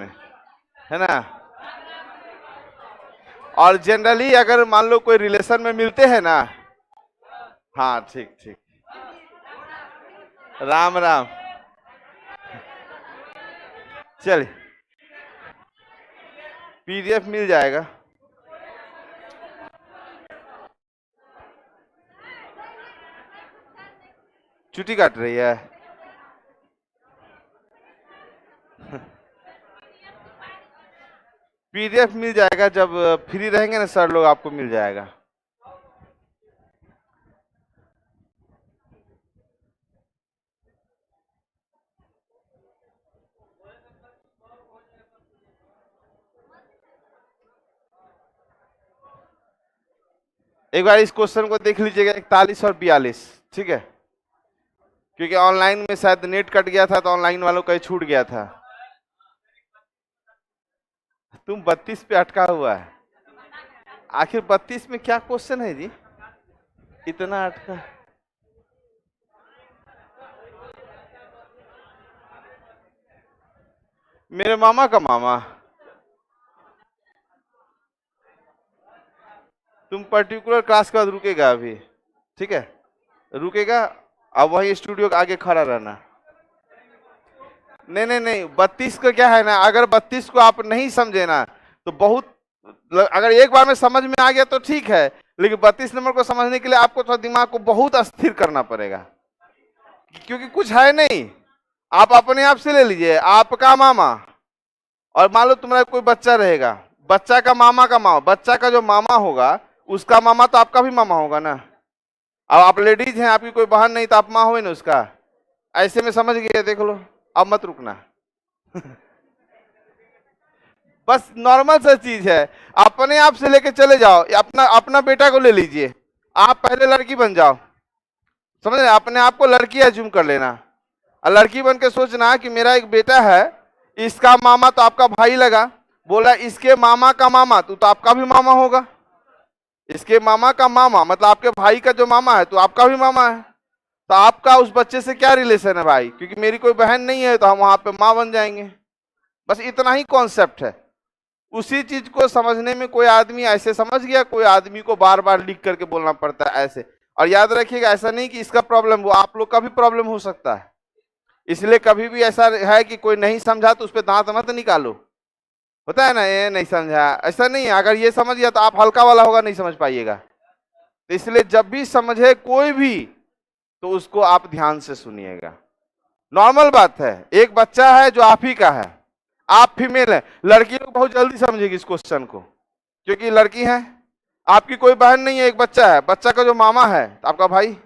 में, है ना। और जनरली अगर मान लो कोई रिलेशन में मिलते हैं ना, हाँ ठीक ठीक, राम राम, चलिए पीडीएफ मिल जाएगा। छुट्टी काट रही है। पीडीएफ मिल जाएगा, जब फ्री रहेंगे ना सर लोग आपको मिल जाएगा। एक बार इस क्वेश्चन को देख लीजिएगा, 41 और 42, ठीक है, क्योंकि ऑनलाइन में शायद नेट कट गया था तो ऑनलाइन वालों का ही छूट गया था। तुम 32 पे अटका हुआ है, आखिर 32 में क्या क्वेश्चन है जी, इतना अटका। मेरे मामा का मामा, तुम पर्टिकुलर क्लास के बाद रुकेगा अभी, ठीक है, रुकेगा, अब वही स्टूडियो के आगे खड़ा रहना। नहीं नहीं नहीं, 32 का क्या है ना, अगर 32 को आप नहीं समझे ना तो बहुत, अगर एक बार में समझ में आ गया तो ठीक है, लेकिन 32 नंबर को समझने के लिए आपको थोड़ा दिमाग को बहुत अस्थिर करना पड़ेगा, क्योंकि कुछ है नहीं। आप अपने आप से ले लीजिए, आपका मामा, और मान लो तुम्हारा कोई बच्चा रहेगा, बच्चा का मामा का मामा, बच्चा का जो मामा होगा उसका मामा तो आपका भी मामा होगा ना। अब आप लेडीज हैं, आपकी कोई बहन नहीं तो आप माँ हुए ना उसका, ऐसे में समझ गए, देख लो, अब मत रुकना। बस नॉर्मल सा चीज है, अपने आप से लेके चले जाओ, अपना अपना बेटा को ले लीजिए, आप पहले लड़की बन जाओ, समझ रहे, अपने आप को लड़की एज्यूम कर लेना, और लड़की बन के सोचना कि मेरा एक बेटा है, इसका मामा तो आपका भाई लगा, बोला इसके मामा का मामा तो आपका भी मामा होगा, इसके मामा का मामा मतलब आपके भाई का जो मामा है तो आपका भी मामा है, तो आपका उस बच्चे से क्या रिलेशन है भाई, क्योंकि मेरी कोई बहन नहीं है तो हम वहां पे माँ बन जाएंगे। बस इतना ही कॉन्सेप्ट है। उसी चीज को समझने में कोई आदमी ऐसे समझ गया, कोई आदमी को बार बार लिख करके बोलना पड़ता है ऐसे। और याद रखिएगा, ऐसा नहीं कि इसका प्रॉब्लम वो आप लोग का भी प्रॉब्लम हो सकता है, इसलिए कभी भी ऐसा है कि कोई नहीं समझा तो उस पर दांत मत निकालो, होता है ना, ये नहीं समझा, ऐसा नहीं है, अगर ये समझ गया तो आप हल्का वाला होगा नहीं समझ पाइएगा। तो इसलिए जब भी समझे कोई भी तो उसको आप ध्यान से सुनिएगा। नॉर्मल बात है, एक बच्चा है जो आप ही का है, आप फीमेल है, लड़की लोग बहुत जल्दी समझेगी इस क्वेश्चन को, क्योंकि लड़की है, आपकी कोई बहन नहीं है, एक बच्चा है, बच्चा का जो मामा है तो आपका भाई।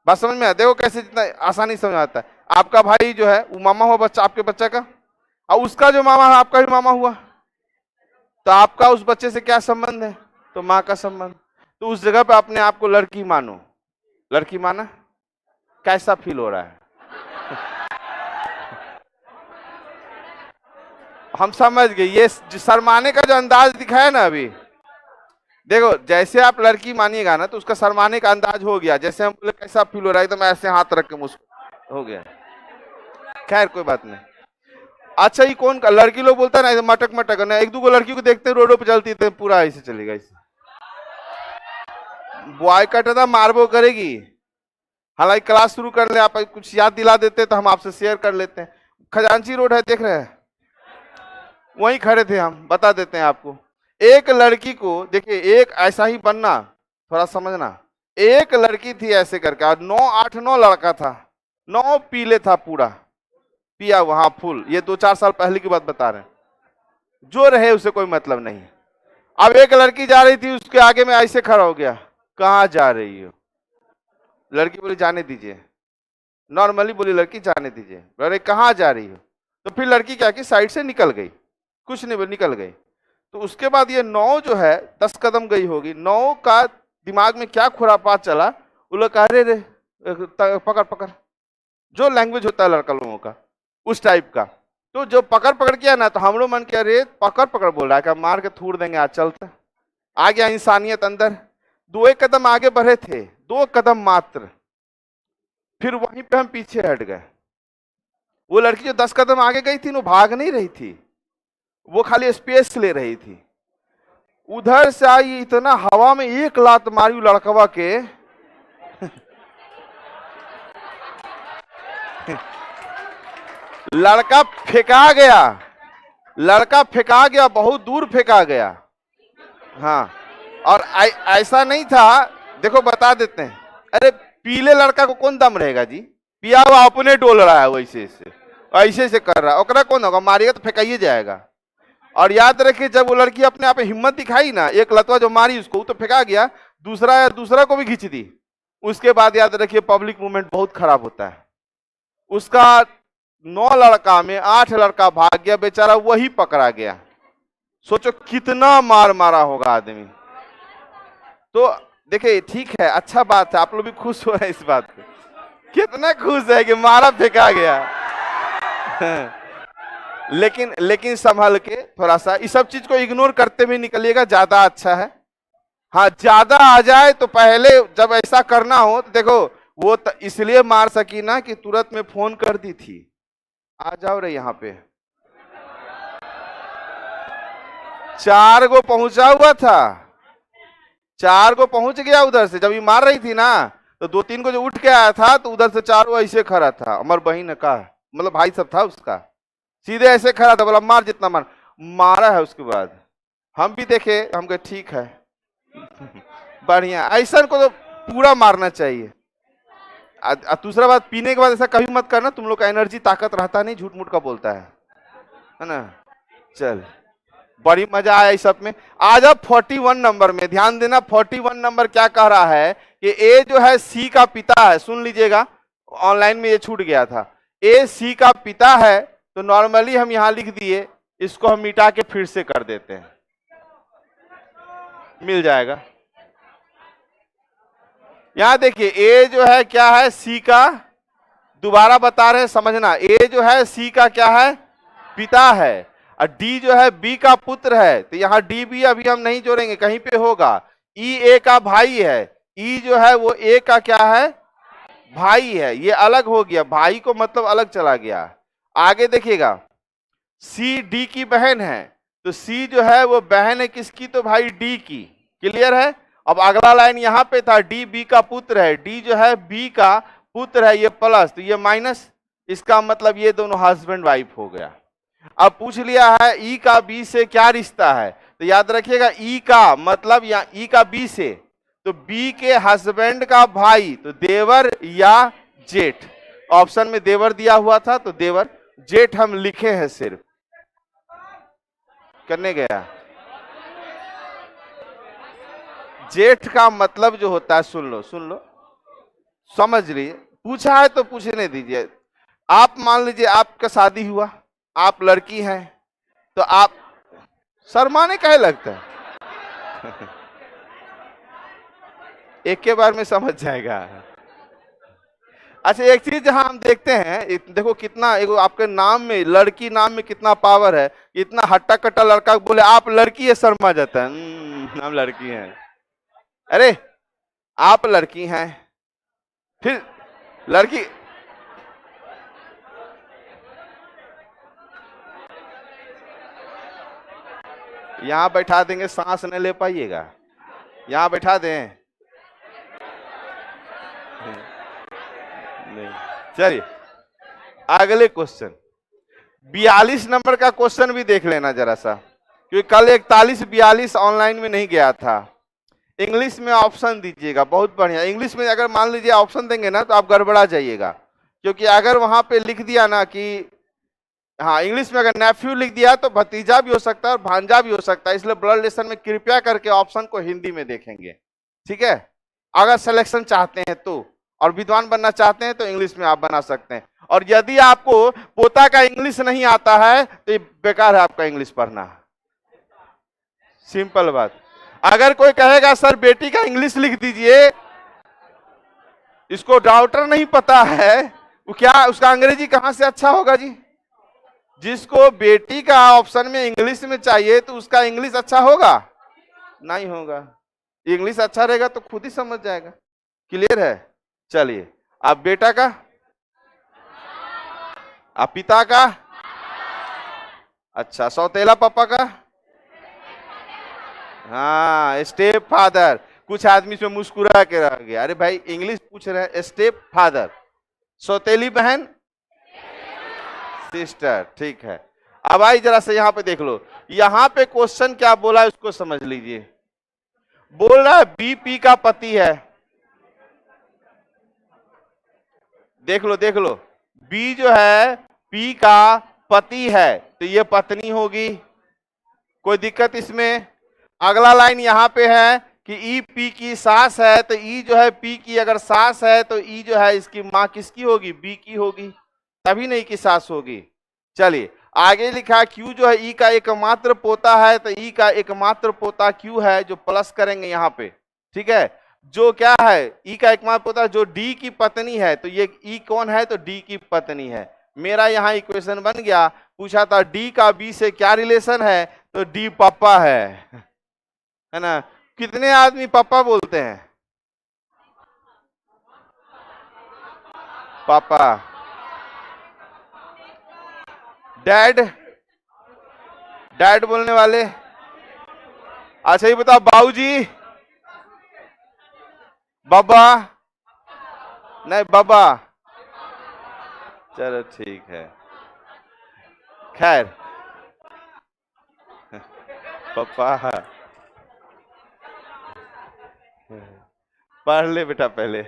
बात समझ में आया, देखो कैसे जितना आसानी समझ आता है, आपका भाई जो है वो मामा हुआ बच्चा आपके बच्चा का, और उसका जो मामा है आपका भी मामा हुआ, तो आपका उस बच्चे से क्या संबंध है, तो माँ का संबंध। तो उस जगह पे अपने आप को लड़की मानो, लड़की माना, कैसा फील हो रहा है? हम समझ गए, ये शर्माने का जो अंदाज दिखाया ना अभी, देखो जैसे आप लड़की मानिएगा ना तो उसका शर्माने का अंदाज हो गया, जैसे हम बोले कैसा फील हो रहा है, तो मैं ऐसे हाथ रख के मुझको हो गया। खैर कोई बात नहीं। अच्छा, ये कौन का लड़की लोग बोलता है ना मटक मटक ना, एक दो लड़की को देखते हैं रोडों पे चलती है पूरा ऐसे चलेगा, ऐसे बॉय कटा मारबो करेगी। हालांकि क्लास शुरू कर ले, आप कुछ याद दिला देते तो हम आपसे शेयर कर लेते हैं। खजांची रोड है, देख रहे हैं, वहीं खड़े थे हम, बता देते हैं आपको। एक लड़की को देखिए, एक ऐसा ही बनना, थोड़ा समझना, एक लड़की थी ऐसे करके, और 8-9 लड़का था, 9 पीले था, पूरा पिया वहां फुल, ये 2-4 साल पहले की बात बता रहे हैं, जो रहे उसे कोई मतलब नहीं। अब एक लड़की जा रही थी, उसके आगे में ऐसे खड़ा हो गया, कहाँ जा रही हो? लड़की बोली जाने दीजिए, नॉर्मली बोली लड़की जाने दीजिए, अरे कहाँ जा रही हो? तो फिर लड़की क्या की साइड से निकल गई, कुछ नहीं बोली, निकल गई। तो उसके बाद ये 9 जो है 10 कदम गई होगी, 9 का दिमाग में क्या खुरापात चला, वो लोग कह रहे पकड़ पकड़, जो लैंग्वेज होता है लड़का लोगों का उस टाइप का। तो जो पकड़ पकड़ किया ना, तो हम लोग मन के अरे पकड़ पकड़ बोल रहा है, क्या मार के थूड़ देंगे, आज चलते। आ गया इंसानियत अंदर, 2 कदम आगे बढ़े थे, 2 कदम मात्र, फिर वहीं पे हम पीछे हट गए। वो लड़की जो 10 कदम आगे गई थी वो भाग नहीं रही थी, वो खाली स्पेस ले रही थी। उधर से आई, इतना हवा में एक लात मारी लड़कवा के लड़का फेंका गया, लड़का फेंका गया, बहुत दूर फेंका गया। हाँ, और ऐसा नहीं था, देखो बता देते हैं, अरे पीले लड़का को कौन दम रहेगा जी, पिया हुआ अपने डोल रहा है, वैसे से ऐसे से कर रहा है, ओकरा कौन होगा, मारिएगा तो फेंकाइए जाएगा। और याद रखिए, जब वो लड़की अपने आप हिम्मत दिखाई ना, एक लतवा जो मारी उसको, तो फेंका गया, दूसरा को भी खींच दी। उसके बाद याद रखिए, पब्लिक मूवमेंट बहुत खराब होता है। उसका 9 लड़का में 8 लड़का भाग गया, बेचारा वही पकड़ा गया। सोचो कितना मार मारा होगा आदमी। तो देखिए, ठीक है, अच्छा बात है, आप लोग भी खुश हो रहे हैं इस बात पे, कितना खुश है कि मारा फेंका गया लेकिन संभल के थोड़ा सा इस सब चीज को इग्नोर करते हुए निकलिएगा, ज्यादा अच्छा है। हाँ, ज्यादा आ जाए तो पहले जब ऐसा करना हो तो देखो, वो इसलिए मार सकी ना कि तुरंत में फोन कर दी थी, आ जाओ रे यहाँ पे। 4 को पहुंचा हुआ था, 4 को पहुंच गया उधर से, जब ये मार रही थी ना, तो 2-3 को जो उठ के आया था, तो उधर से 4 ऐसे खड़ा था। अमर बहन का मतलब भाई सब था उसका, सीधे ऐसे खड़ा था, बोला मार जितना मारा है। उसके बाद हम भी देखे, हम कहे ठीक है बढ़िया, ऐसा को तो पूरा मारना चाहिए। दूसरा बात, पीने के बाद ऐसा कभी मत करना, तुम लोग का एनर्जी ताकत रहता नहीं, झूठ मूठ का बोलता है ना। चल, बड़ी मजा आया इस सब में। आज अब 41 नंबर में ध्यान देना, 41 नंबर क्या कह रहा है कि ए जो है सी का पिता है। सुन लीजिएगा, ऑनलाइन में ये छूट गया था। ए सी का पिता है, तो नॉर्मली हम यहां लिख दिए, इसको हम मिटा के फिर से कर देते हैं, मिल जाएगा। यहां देखिए, ए जो है क्या है, सी का, दोबारा बता रहे हैं समझना, ए जो है सी का क्या है, पिता है, और डी जो है बी का पुत्र है। तो यहां डी बी अभी हम नहीं जोड़ेंगे, कहीं पे होगा। ई ए का भाई है, ई जो है वो ए का क्या है, भाई है, ये अलग हो गया, भाई को मतलब अलग चला गया। आगे देखिएगा, सी डी की बहन है, तो सी जो है वो बहन है किसकी, तो भाई डी की। क्लियर है। अब अगला लाइन यहां पे था, डी बी का पुत्र है, डी जो है बी का पुत्र है, ये प्लस तो ये माइनस, इसका मतलब ये दोनों हस्बैंड वाइफ हो गया। अब पूछ लिया है ई का बी से क्या रिश्ता है, तो याद रखिएगा ई का मतलब या ई का बी से, तो बी के हस्बैंड का भाई, तो देवर या जेठ। ऑप्शन में देवर दिया हुआ था, तो देवर, जेठ हम लिखे हैं सिर्फ, करने गया। जेठ का मतलब जो होता है, सुन लो समझ लीजिए, पूछा है तो पूछने दीजिए। आप मान लीजिए आपका शादी हुआ, आप लड़की हैं, तो आप शर्माने काहे लगता है एक के बार में समझ जाएगा। अच्छा, एक चीज जहां हम देखते हैं, देखो कितना, एगो आपके नाम में, लड़की नाम में कितना पावर है। इतना हट्टा कट्टा लड़का बोले आप लड़की है, शर्मा जाता है, हम लड़की हैं। अरे आप लड़की हैं, फिर लड़की, यहां बैठा देंगे, सांस नहीं ले पाइएगा, यहां बैठा दें, नहीं। चलिए अगले क्वेश्चन, 42 नंबर का क्वेश्चन भी देख लेना जरा सा, क्योंकि कल 41-42 ऑनलाइन में नहीं गया था। इंग्लिश में ऑप्शन दीजिएगा, बहुत बढ़िया। इंग्लिश में अगर मान लीजिए ऑप्शन देंगे ना, तो आप गड़बड़ा जाइएगा, क्योंकि अगर वहां पे लिख दिया ना कि, हाँ, इंग्लिश में अगर नेफ्यू लिख दिया तो भतीजा भी हो सकता है और भांजा भी हो सकता है, इसलिए ब्लड रिलेशन में कृपया करके ऑप्शन को हिंदी में देखेंगे, ठीक है। अगर सिलेक्शन चाहते हैं तो, और विद्वान बनना चाहते हैं तो इंग्लिश में आप बना सकते हैं। और यदि आपको पोता का इंग्लिश नहीं आता है तो ये बेकार है आपका इंग्लिश पढ़ना, सिंपल बात। अगर कोई कहेगा सर बेटी का इंग्लिश लिख दीजिए, इसको डॉक्टर नहीं पता है, वो क्या, उसका अंग्रेजी कहां से अच्छा होगा जी। जिसको बेटी का ऑप्शन में इंग्लिश में चाहिए, तो उसका इंग्लिश अच्छा होगा, नहीं होगा। इंग्लिश अच्छा रहेगा तो खुद ही समझ जाएगा। क्लियर है। चलिए, अब बेटा का, अब पिता का, अच्छा, सौतेला पापा का? हाँ, स्टेप फादर। कुछ आदमी इसमें मुस्कुरा के रह गया, अरे भाई इंग्लिश पूछ रहे हैं। स्टेप फादर, सौतेली बहन, सिस्टर, ठीक है। अब आई जरा से यहाँ पे देख लो, यहाँ पे क्वेश्चन क्या बोला है उसको समझ लीजिए। बोल रहा है बी पी का पति है। देख लो देख लो, बी जो है पी का पति है, तो ये पत्नी होगी, कोई दिक्कत इसमें? अगला लाइन यहाँ पे है कि ई पी की सास है, तो ई जो है पी की अगर सास है तो ई जो है इसकी माँ किसकी होगी? बी की होगी, तभी नहीं की सास होगी। चलिए आगे लिखा क्यू जो है ई का एकमात्र पोता है, तो ई का एकमात्र पोता क्यू है, जो प्लस करेंगे यहाँ पे, ठीक है। जो क्या है, ई का एकमात्र पोता जो डी की पत्नी है, तो ये ई कौन है? तो डी की पत्नी है। मेरा यहाँ इक्वेशन बन गया। पूछा था डी का बी से क्या रिलेशन है, तो डी पापा है ना। कितने आदमी पापा बोलते हैं? पापा। डैड, डैड बोलने वाले? अच्छा ये बताओ, बाबूजी, बाबा? नहीं, बाबा। चलो ठीक है, खैर पापा। पढ़ ले बेटा पहले।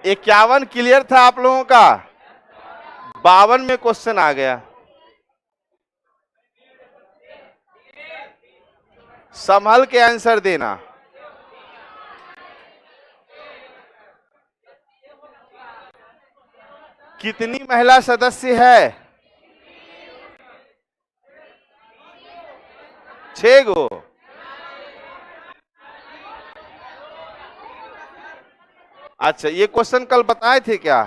51 क्लियर था आप लोगों का, 52 में क्वेश्चन आ गया। संभल के आंसर देना। कितनी महिला सदस्य है? 6 गो। अच्छा, ये क्वेश्चन कल बताए थे क्या?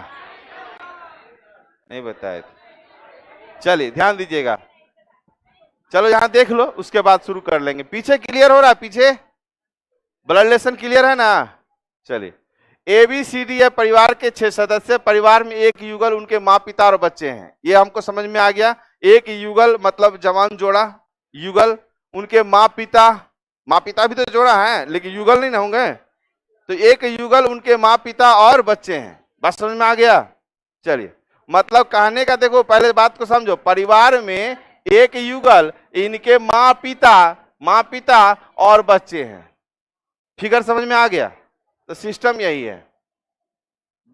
नहीं बताए थे। चलिए ध्यान दीजिएगा, चलो यहां देख लो, उसके बाद शुरू कर लेंगे। पीछे क्लियर हो रहा है? पीछे ब्लड रिलेशन क्लियर है ना? चलिए, ए बी सी डी है परिवार के 6 सदस्य, परिवार में एक युगल, उनके माँ पिता और बच्चे हैं, ये हमको समझ में आ गया। एक युगल मतलब जवान जोड़ा, युगल, उनके माँ पिता भी तो जोड़ा है, लेकिन युगल नहीं ना होंगे, तो एक युगल, उनके माँ पिता और बच्चे हैं। बात समझ में आ गया? चलिए, मतलब कहने का देखो, पहले बात को समझो, परिवार में एक युगल, इनके माँ पिता और बच्चे हैं। फिगर समझ में आ गया? तो सिस्टम यही है,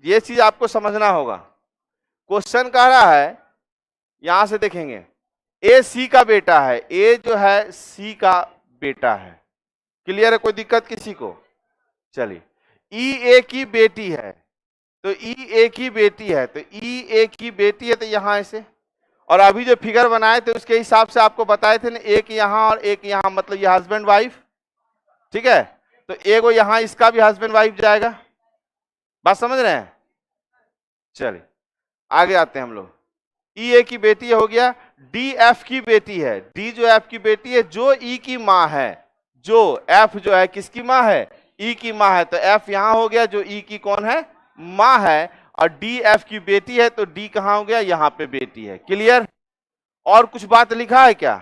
ये चीज आपको समझना होगा। क्वेश्चन कह रहा है, यहां से देखेंगे, ए सी का बेटा है, ए जो है सी का बेटा है। क्लियर है? कोई दिक्कत किसी को? चलिए, ई ए की बेटी है, तो ई ए की बेटी है, तो ई ए की बेटी है, तो यहां ऐसे, और अभी जो फिगर बनाए थे उसके हिसाब से आपको बताए थे ना, एक यहां और एक यहां, मतलब ये हस्बैंड वाइफ, ठीक है। तो एगो यहां, इसका भी हस्बैंड वाइफ जाएगा। बात समझ रहे हैं? चलिए आगे आते हैं हम लोग। ई ए की बेटी हो गया, डी एफ की बेटी है, डी जो एफ की बेटी है, जो ई की माँ है, जो एफ जो है किसकी माँ है? ई की माँ है, तो एफ यहां हो गया, जो ई की कौन है? माँ है, और डी एफ की बेटी है, तो डी कहां हो गया? यहां पे बेटी है। क्लियर? और कुछ बात लिखा है क्या?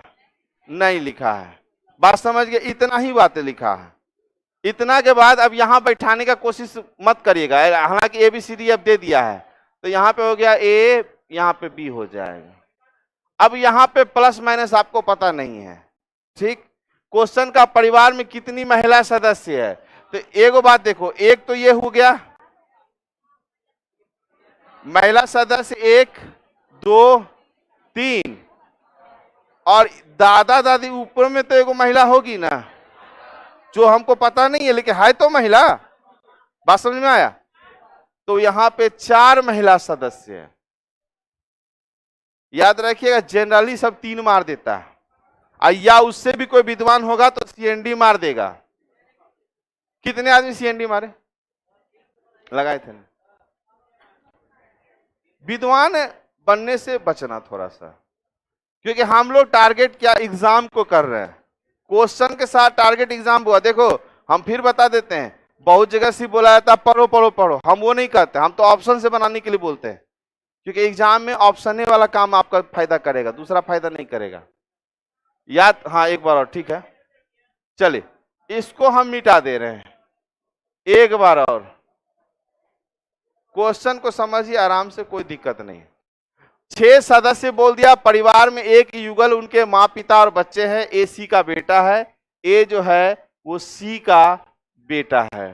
नहीं लिखा है। बात समझ गए? इतना ही बात लिखा है। इतना के बाद अब यहां बैठाने का कोशिश मत करिएगा, हालांकि ए बी सी डी अब दे दिया है, तो यहां पे हो गया ए, यहां पे बी हो जाएगा। अब यहां पे प्लस माइनस आपको पता नहीं है, ठीक। क्वेश्चन का परिवार में कितनी महिला सदस्य है, तो एगो बात देखो, एक तो ये हो गया महिला सदस्य, 1 2 3, और दादा दादी ऊपर में तो एगो महिला होगी ना, जो हमको पता नहीं है, लेकिन है तो महिला। बात समझ में आया? तो यहां पे 4 महिला सदस्य हैं। याद रखिएगा, जनरली सब 3 मार देता है, या उससे भी कोई विद्वान होगा तो सीएनडी मार देगा। कितने आदमी सीएनडी मारे? लगाए थे ना? विद्वान बनने से बचना थोड़ा सा, क्योंकि हम लोग टारगेट क्या एग्जाम को कर रहे हैं, क्वेश्चन के साथ टारगेट एग्जाम हुआ। देखो हम फिर बता देते हैं, बहुत जगह से बोला जाता है पढ़ो पढ़ो पढ़ो, हम वो नहीं करते, हम तो ऑप्शन से बनाने के लिए बोलते हैं। क्योंकि एग्जाम में ऑप्शन ए वाला काम आपका फायदा करेगा, दूसरा फायदा नहीं करेगा। याद, हाँ एक बार और, ठीक है चलिए इसको हम मिटा दे रहे हैं एक बार और। क्वेश्चन को समझिए आराम से, कोई दिक्कत नहीं। 6 सदस्य बोल दिया, परिवार में एक युगल, उनके माँ पिता और बच्चे हैं। ए सी का बेटा है, ए जो है वो सी का बेटा है।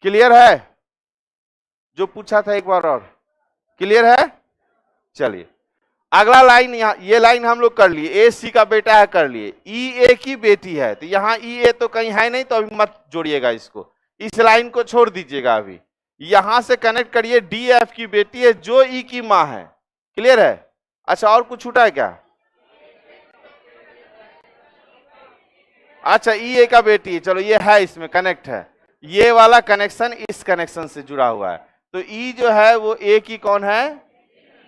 क्लियर है? जो पूछा था एक बार और, क्लियर है? चलिए अगला लाइन, यहाँ ये लाइन हम लोग कर लिए, ए सी का बेटा है कर लिए। ई ए की बेटी है, तो यहाँ ई ए तो कहीं है नहीं, तो अभी मत जोड़िएगा इसको, इस लाइन को छोड़ दीजिएगा अभी। यहां से कनेक्ट करिए, डी एफ की बेटी है जो ई की माँ है। क्लियर है? अच्छा और कुछ छूटा है क्या? अच्छा ई ए का बेटी है, चलो ये है, इसमें कनेक्ट है, ये वाला कनेक्शन इस कनेक्शन से जुड़ा हुआ है। तो ई जो है वो ए की कौन है?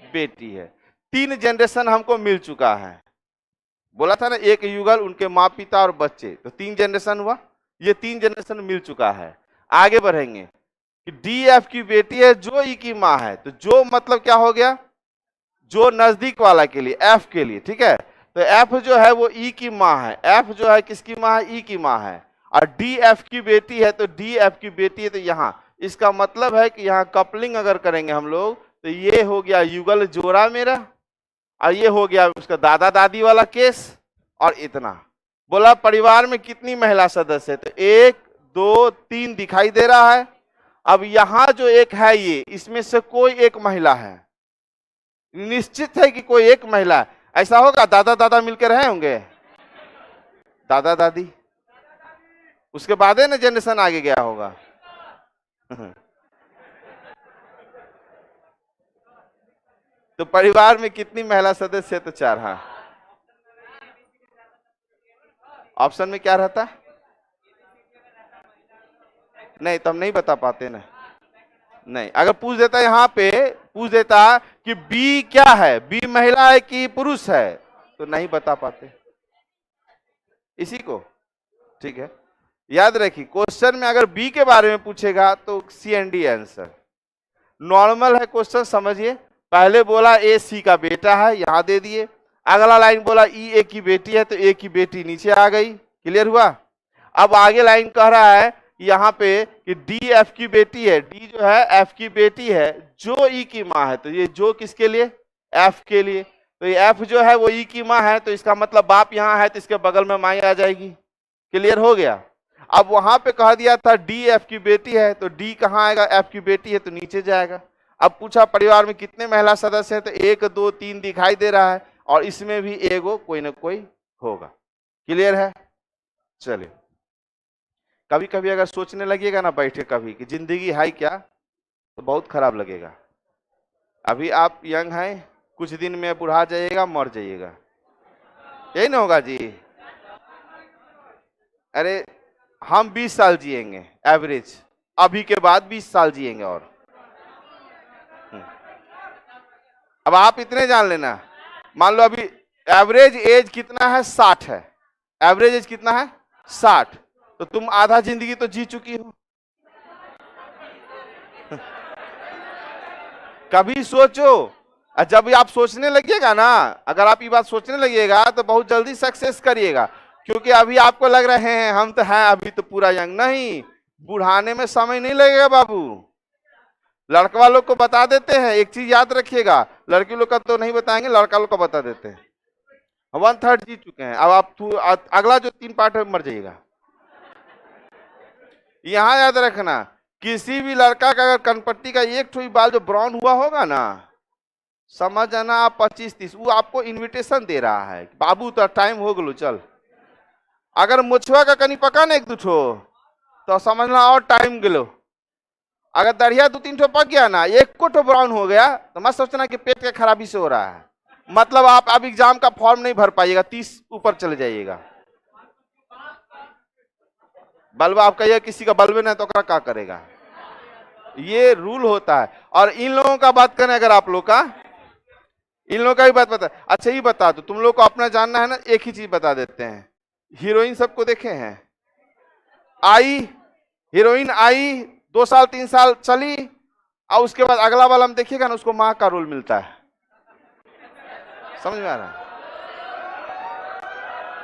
बेटी है। 3 जनरेशन हमको मिल चुका है। बोला था ना एक युगल, उनके माँ पिता और बच्चे, तो 3 जनरेशन हुआ, ये 3 जनरेशन मिल चुका है। आगे बढ़ेंगे कि डी एफ की बेटी है जो ई की माँ है, तो जो मतलब क्या हो गया? जो नजदीक वाला के लिए, एफ के लिए, ठीक है। तो एफ जो है वो ई की माँ है, एफ जो है किसकी माँ है? ई की माँ है। और डी एफ की बेटी है, तो डी एफ की बेटी है, तो यहाँ इसका मतलब है कि यहाँ कपलिंग अगर करेंगे हम लोग, तो ये हो गया युगल जोड़ा मेरा, और ये हो गया उसका दादा दादी वाला केस। और इतना बोला परिवार में कितनी महिला सदस्य है, तो 1 2 3 दिखाई दे रहा है। अब यहां जो एक है ये, इसमें से कोई एक महिला है, निश्चित है कि कोई एक महिला है। ऐसा होगा दादा दादा मिलकर रहे होंगे, दादा दादी, उसके बाद है ना जनरेशन आगे गया होगा। तो परिवार में कितनी महिला सदस्य है? तो 4। हाँ ऑप्शन में क्या रहता? नहीं तो हम नहीं बता पाते ना। नहीं, अगर पूछ देता यहाँ पे, पूछ देता कि बी क्या है, बी महिला है कि पुरुष है, तो नहीं बता पाते इसी को। ठीक है, याद रखिए क्वेश्चन में अगर बी के बारे में पूछेगा तो सी एंड डी आंसर। नॉर्मल है क्वेश्चन, समझिए। पहले बोला ए सी का बेटा है, यहां दे दिए। अगला लाइन बोला ई ए की बेटी है, तो ए की बेटी नीचे आ गई। क्लियर हुआ? अब आगे लाइन कह रहा है यहाँ पे कि डी एफ की बेटी है, डी जो है एफ की बेटी है जो ई की माँ है, तो ये जो किसके लिए? एफ के लिए। तो ये एफ जो है वो ई की माँ है, तो इसका मतलब बाप यहाँ है, तो इसके बगल में माई आ जाएगी। क्लियर हो गया? अब वहां पे कह दिया था डी एफ की बेटी है, तो डी कहाँ आएगा? एफ की बेटी है तो नीचे जाएगा। अब पूछा परिवार में कितने महिला सदस्य हैं, तो 1 2 3 दिखाई दे रहा है, और इसमें भी एगो कोई ना कोई होगा। क्लियर है? चलिए कभी कभी अगर सोचने लगिएगा ना बैठे कभी कि जिंदगी है क्या, तो बहुत खराब लगेगा। अभी आप यंग हैं, कुछ दिन में बुढ़ा जाइएगा, मर जाइएगा, यही ना होगा जी? अरे हम 20 साल जिएंगे एवरेज, अभी के बाद 20 साल जिएंगे। और अब आप इतने जान लेना, मान लो अभी एवरेज एज कितना है? 60 है। एवरेज एज कितना है? 60। तो तुम आधा जिंदगी तो जी चुकी हो। कभी सोचो, जब आप सोचने लगिएगा ना, अगर आप ये बात सोचने लगिएगा तो बहुत जल्दी सक्सेस करिएगा। क्योंकि अभी आपको लग रहे हैं हम तो हैं अभी तो पूरा यंग, नहीं, बुढ़ाने में समय नहीं लगेगा बाबू। लड़का लोग को बता देते हैं, एक चीज याद रखिएगा, लड़की लोग का तो नहीं बताएंगे, लड़का लोग को बता देते हैं 1/3 जी चुके हैं। अब आप अगला जो 3 पार्ट है मर जाइएगा। यहां याद रखना, किसी भी लड़का का अगर कनपट्टी का एक ठोई बाल जो ब्राउन हुआ होगा ना, समझ जाना आप 25-30, वो आपको इनविटेशन दे रहा है, बाबू तो टाइम हो गलो चल। अगर मुछुआ का कनी पका ना 1-2 ठो, तो समझना और टाइम गलो। अगर दरिया 2-3 ठो पक गया ना, 1 को ठो ब्राउन हो गया, तो मत सोचना कि पेट के खराबी से हो रहा है, मतलब आप अब एग्जाम का फॉर्म नहीं भर पाइएगा, 30 ऊपर चले जाइएगा। बल्बा आप कहिए किसी का बल्बे नहीं तो क्या करेगा, ये रूल होता है। और इन लोगों का बात करें अगर आप लोग का, इन लोगों का भी बात बता। अच्छा ये बता दो, तुम लोग को अपना जानना है ना, एक ही चीज बता देते हैं। हीरोइन सबको देखे हैं, आई हीरोइन आई 2 साल 3 साल चली, और उसके बाद अगला वाला हम देखिएगा ना, उसको माँ का रोल मिलता है। समझ में आ रहा है?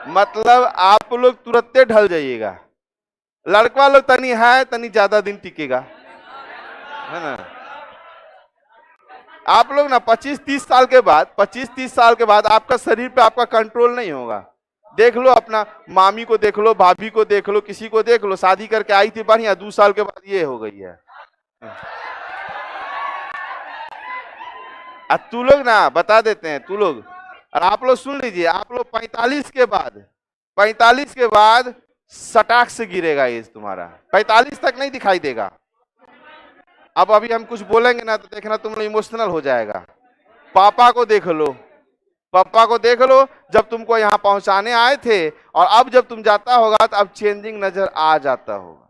मतलब आप लोग तुरंते ढल जाइएगा। लड़का लोग तनी है, तनी ज्यादा दिन टिकेगा, है ना। आप लोग ना 25-30 साल के बाद, 25-30 साल के बाद आपका शरीर पे आपका कंट्रोल नहीं होगा। देख लो अपना मामी को, देख लो भाभी को, देख लो किसी को, देख लो शादी करके आई थी बढ़िया, 2 साल के बाद ये हो गई है। तू लोग ना बता देते हैं, तू लोग और आप लोग सुन लीजिए, आप लोग 45 के बाद सटाक से गिरेगा एज तुम्हारा, 45 तक नहीं दिखाई देगा। अब अभी हम कुछ बोलेंगे ना तो देखना तुम लोग इमोशनल हो जाएगा। पापा को देख लो, पापा को देख लो, जब तुमको यहाँ पहुंचाने आए थे और अब जब तुम जाता होगा तो अब चेंजिंग नजर आ जाता होगा।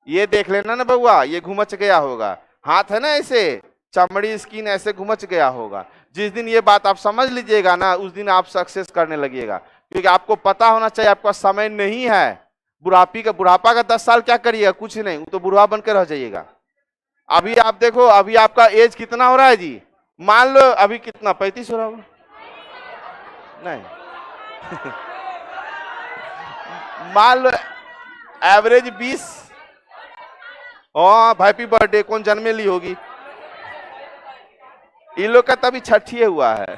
ये देख लेना ना बउआ, ये घुमच गया होगा, हाथ है ना ऐसे, चमड़ी स्किन ऐसे घुमच गया होगा। जिस दिन ये बात आप समझ लीजिएगा ना, उस दिन आप सक्सेस करने लगिएगा, क्योंकि आपको पता होना चाहिए आपका समय नहीं है। बुढ़ापा का 10 साल क्या करिएगा, कुछ नहीं, वो तो बुढ़वा बनकर रह जाइएगा। अभी आप देखो, अभी आपका एज कितना हो रहा है जी, मान लो अभी कितना 35 हो रहा होगा, नहीं मान लो एवरेज 20। हैप्पी बर्थडे, कौन जन्मे ली होगी, इन लोग का तभी छठिए हुआ है।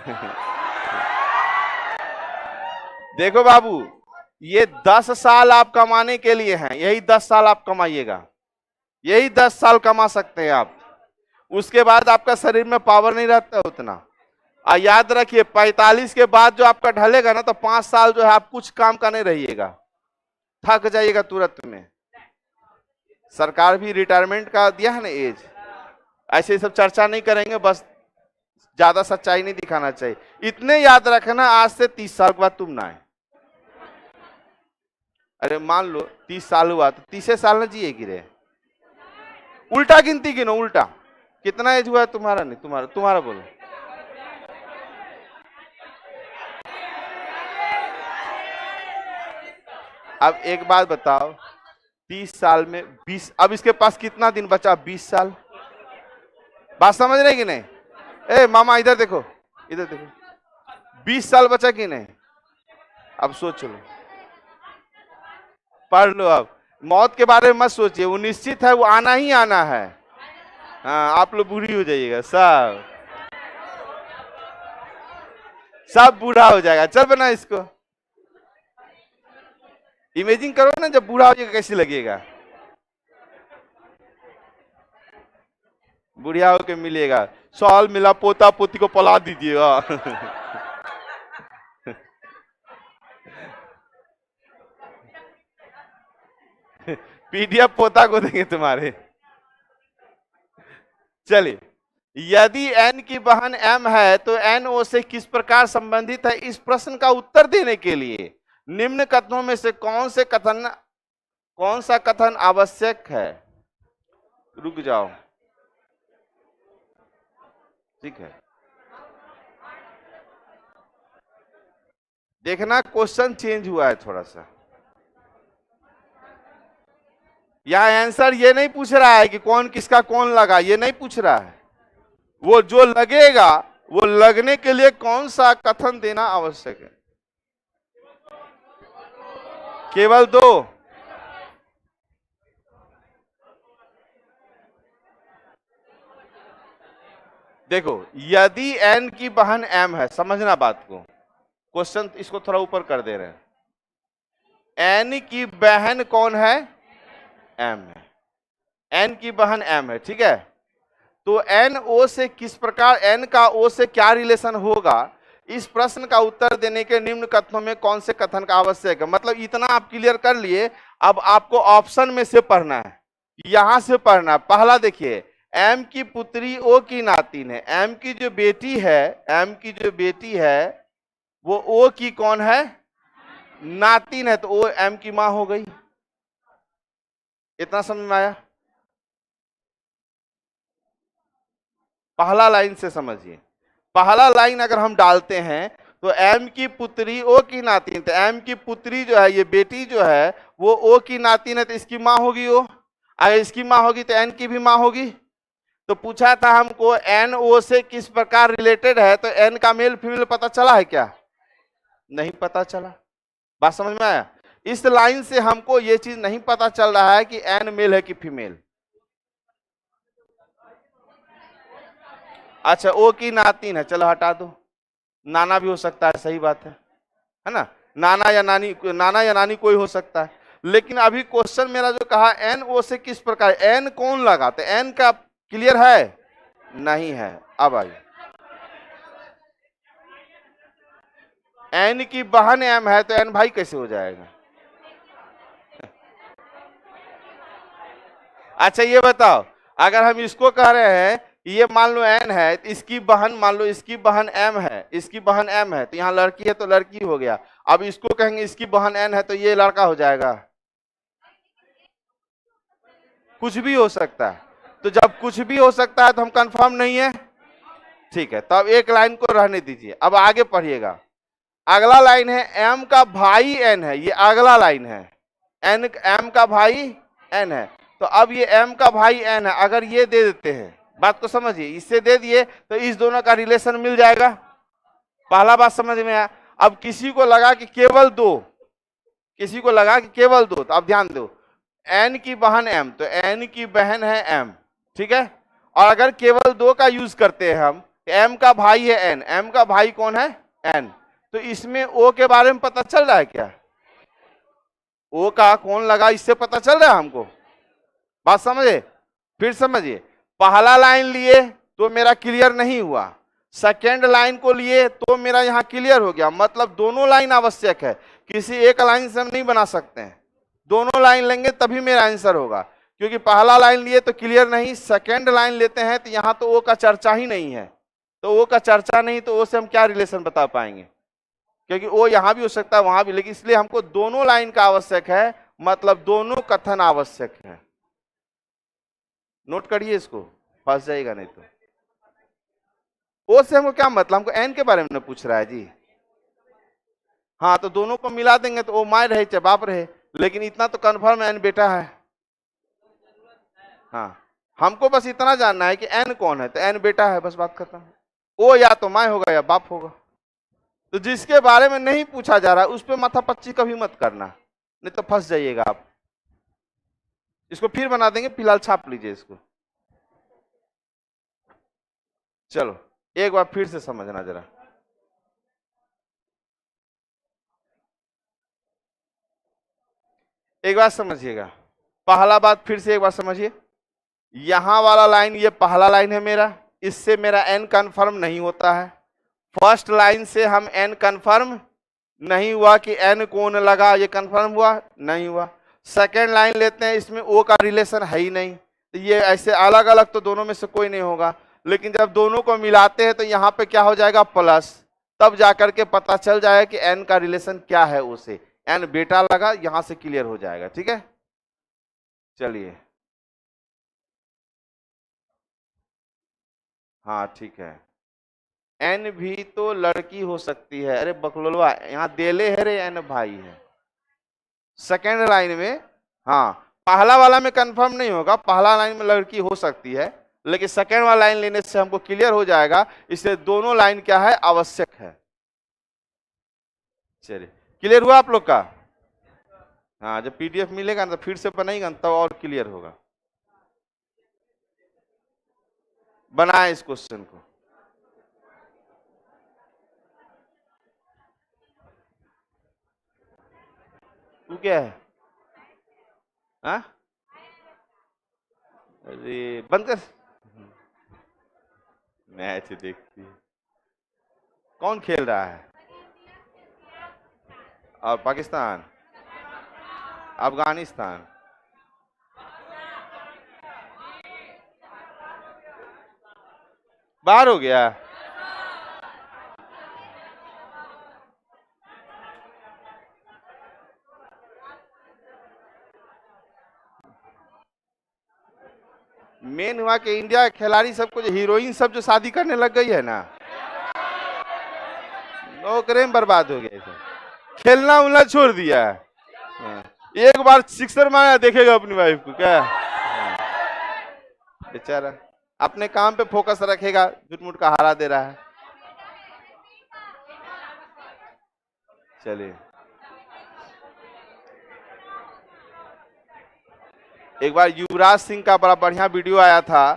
देखो बाबू, ये 10 साल आप कमाने के लिए हैं, यही 10 साल आप कमाइएगा, यही 10 साल कमा सकते हैं आप। उसके बाद आपका शरीर में पावर नहीं रहता उतना। याद रखिए 45 के बाद जो आपका ढलेगा ना, तो 5 साल जो है आप कुछ काम का नहीं रहिएगा, थक जाइएगा तुरंत में। सरकार भी रिटायरमेंट का दिया है ना एज, ऐसे सब चर्चा नहीं करेंगे, बस ज्यादा सच्चाई नहीं दिखाना चाहिए। इतने याद रखना, आज से 30 साल के बाद तुम ना आए। अरे मान लो 30 साल हुआ तो 30 साल ना जिएगी रे, उल्टा गिनती गिनो, उल्टा कितना एज हुआ है तुम्हारा, नहीं तुम्हारा बोलो। अब एक बात बताओ, 30 साल में 20, अब इसके पास कितना दिन बचा, 20 साल। बात समझ रहे कि नहीं? ए मामा इधर देखो, इधर देखो, 20 साल बचा कि नहीं? अब सोच लो, पढ़ लो। अब मौत के बारे में मत सोचिए, वो निश्चित है, वो आना ही आना है। हाँ, आप लोग बूढ़ी हो जाइएगा, सब बूढ़ा हो जाएगा। चल बना इसको, इमेजिन करो ना, जब बूढ़ा हो जाएगा कैसे लगेगा। बुढ़िया होके मिलेगा, साल मिला, पोता पोती को पला दीजिएगा। पीडीएफ पोता को देंगे तुम्हारे। चलिए, यदि n की बहन m है तो n o से किस प्रकार संबंधित है? इस प्रश्न का उत्तर देने के लिए निम्न कथनों में से कौन सा कथन आवश्यक है? रुक जाओ, ठीक है, देखना क्वेश्चन चेंज हुआ है थोड़ा सा। यह आंसर ये नहीं पूछ रहा है कि कौन किसका कौन लगा, ये नहीं पूछ रहा है। वो जो लगेगा, वो लगने के लिए कौन सा कथन देना आवश्यक है? केवल 2। देखो, यदि n की बहन m है, समझना बात को, क्वेश्चन इसको थोड़ा ऊपर कर दे रहे हैं। n की बहन कौन है? m है, n की बहन m है, ठीक है। तो n o से किस प्रकार, n का o से क्या रिलेशन होगा? इस प्रश्न का उत्तर देने के निम्न कथनों में कौन से कथन का आवश्यक है? मतलब इतना आप क्लियर कर लिए, अब आपको ऑप्शन में से पढ़ना है, यहां से पढ़ना है। पहला देखिए, m की पुत्री o की नातिन है, m की जो बेटी है वो o की कौन है? नातिन है, तो o m की मां हो गई। इतना समझ में आया? पहला लाइन से समझिए, पहला लाइन अगर हम डालते हैं तो m की पुत्री o की नातिन, तो m की पुत्री जो है, ये बेटी जो है, वो o की नातिन है, तो इसकी मां होगी o। अगर इसकी मां होगी तो n की भी मां होगी। तो पूछा था हमको एन ओ से किस प्रकार रिलेटेड है, तो एन का मेल फीमेल पता चला है क्या? नहीं पता चला। बात समझ में आया? इस लाइन से हमको ये चीज नहीं पता चल रहा है कि एन मेल है कि फीमेल। अच्छा ओ की नातिन है, चलो हटा दो, नाना भी हो सकता है, सही बात है ना, नाना या नानी कोई हो सकता है। लेकिन अभी क्वेश्चन मेरा जो कहा एन ओ से किस प्रकार, एन कौन लगाते, एन का क्लियर है? नहीं है। अब आइए, एन की बहन एम है तो एन भाई कैसे हो जाएगा? अच्छा ये बताओ, अगर हम इसको कह रहे हैं ये मान लो एन है, तो इसकी बहन मान लो इसकी बहन एम है, इसकी बहन एम है, तो यहाँ लड़की है तो लड़की हो गया। अब इसको कहेंगे इसकी बहन एन है तो ये लड़का हो जाएगा। कुछ भी हो सकता है। तो जब कुछ भी हो सकता है तो हम कंफर्म नहीं है, ठीक है। तो अब एक लाइन को रहने दीजिए, अब आगे पढ़िएगा। अगला लाइन है एम का भाई एन है, ये अगला लाइन है, एन एम का भाई एन है। तो अब ये एम का भाई एन है, अगर ये दे देते हैं, बात को समझिए, इससे दे दिए तो इस दोनों का रिलेशन मिल जाएगा। पहला बात समझ में आया। अब किसी को लगा कि केवल दो, किसी को लगा कि केवल दो, तो अब ध्यान दो, एन की बहन एम, तो एन की बहन है एम, ठीक है। और अगर केवल दो का यूज करते हैं हम, एम का भाई है एन, एम का भाई कौन है? एन। तो इसमें ओ के बारे में पता चल रहा है क्या? ओ का कौन लगा इससे पता चल रहा है हमको? बात समझे? फिर समझिए, पहला लाइन लिए तो मेरा क्लियर नहीं हुआ, सेकेंड लाइन को लिए तो मेरा यहां क्लियर हो गया। मतलब दोनों लाइन आवश्यक है, किसी एक लाइन से हम नहीं बना सकते हैं, दोनों लाइन लेंगे तभी मेरा आंसर होगा। क्योंकि पहला लाइन लिए तो क्लियर नहीं, सेकेंड लाइन लेते हैं तो यहां तो ओ का चर्चा ही नहीं है, तो ओ का चर्चा नहीं तो ओ से हम क्या रिलेशन बता पाएंगे? क्योंकि ओ यहां भी हो सकता है वहां भी, लेकिन इसलिए हमको दोनों लाइन का आवश्यक है, मतलब दोनों कथन आवश्यक है। नोट करिए इसको, फंस जाएगा नहीं तो। ओ से हमको क्या मतलब, हमको एन के बारे में पूछ रहा है जी। हाँ तो दोनों को मिला देंगे तो ओ माँ रहे चाहे बाप रहे, लेकिन इतना तो कन्फर्म एन बेटा है। हाँ हमको बस इतना जानना है कि एन कौन है, तो एन बेटा है, बस बात खत्म। ओ या तो माँ होगा या बाप होगा। तो जिसके बारे में नहीं पूछा जा रहा उस पर माथापच्ची कभी मत करना, नहीं तो फंस जाइएगा आप। इसको फिर बना देंगे, फिलहाल छाप लीजिए इसको। चलो एक बार फिर से समझना जरा। एक बात समझिएगा, पहला बात फिर से एक बार समझिए, यहां वाला लाइन ये पहला लाइन है मेरा, इससे मेरा एन कंफर्म नहीं होता है। फर्स्ट लाइन से हम एन कंफर्म नहीं हुआ कि एन कौन लगा, ये कंफर्म हुआ नहीं हुआ। सेकेंड लाइन लेते हैं, इसमें ओ का रिलेशन है ही नहीं, तो ये ऐसे अलग अलग तो दोनों में से कोई नहीं होगा। लेकिन जब दोनों को मिलाते हैं तो यहाँ पे क्या हो जाएगा? प्लस, तब जाकर के पता चल जाएगा कि एन का रिलेशन क्या है उसे, एन बेटा लगा, यहां से क्लियर हो जाएगा। ठीक है, चलिए हाँ ठीक है। एन भी तो लड़की हो सकती है, अरे बकलोलवा यहाँ देले है रे, एन भाई है सेकेंड लाइन में। हाँ पहला वाला में कंफर्म नहीं होगा, पहला लाइन में लड़की हो सकती है, लेकिन सेकेंड वाला लाइन लेने से हमको क्लियर हो जाएगा, इसलिए दोनों लाइन क्या है? आवश्यक है। चलिए क्लियर हुआ आप लोग का? हाँ जब पीडीएफ मिलेगा ना तो फिर से बनाएगा तब तो और क्लियर होगा। बनाए इस क्वेश्चन को। तू क्या है? हाँ अरे बंद कर, मैच देखती है। कौन खेल रहा है? और पाकिस्तान, अफगानिस्तान। बाहर हो गया। मेन हुआ कि इंडिया के खिलाड़ी सबको जो हीरोइन सब जो शादी करने लग गई है ना, नौकरी में बर्बाद हो गया सब, खेलना उलना छोड़ दिया है। हाँ। एक बार सिक्सर मारा देखेगा अपनी वाइफ को क्या? हाँ। बेचारा अपने काम पे फोकस रखेगा, झूठ-मूठ का हारा दे रहा है। चलिए, एक बार युवराज सिंह का बड़ा बढ़िया वीडियो आया था।